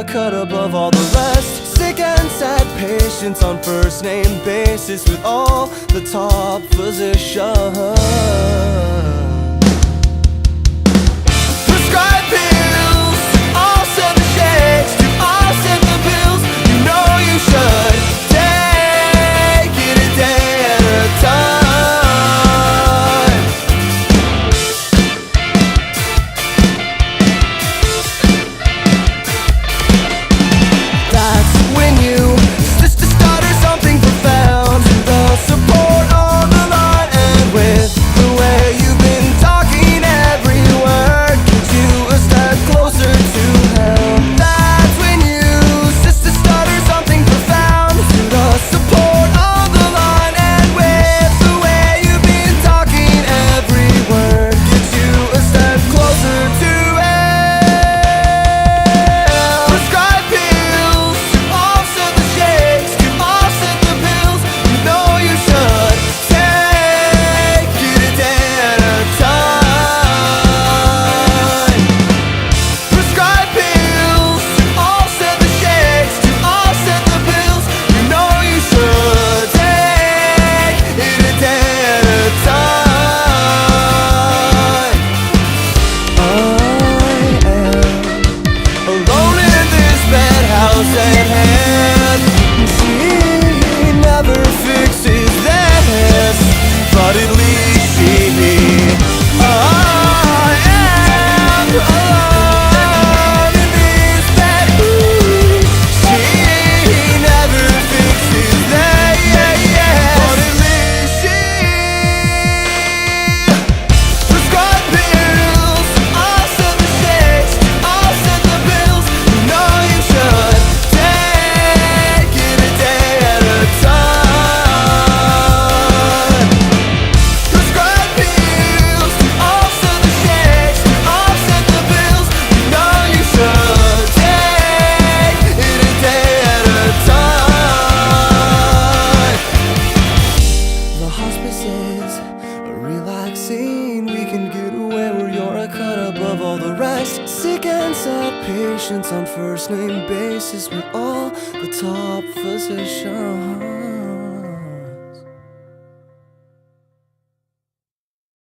a cut above all the rest. Sick and sad patients on first name basis with all the top physicians. Prescribe pills, all set the shades, to all set the pills. You know you should take it a day at a time. That's when you sister started something profound. The support on the line, and with the way you've been talking, every word gets you a step closer to hell. That's when you sister started something profound. The support on the line, and with the way you've been talking, every word gets you a step closer to hell. Prescribe pills, to offset the shakes, to offset the pills. You know you should take it a day at a time. Prescribe pills, to offset the shakes, to offset the pills. You know you should take it a day at a time. I am alone in this bad house at hand. She never fixes this, but at least she I am alone in this bad house. She never fixes that, but at least she prescribe pills, offset the shakes, offset the pills. You know you should take it a day at a time. Prescribe pills, offset the shakes, offset the pills. You know you should take it a day at a time. The hospice is relaxing. We can get away where you're a cut above all the rest. Sick and sad patients on first name basis with all the top physicians.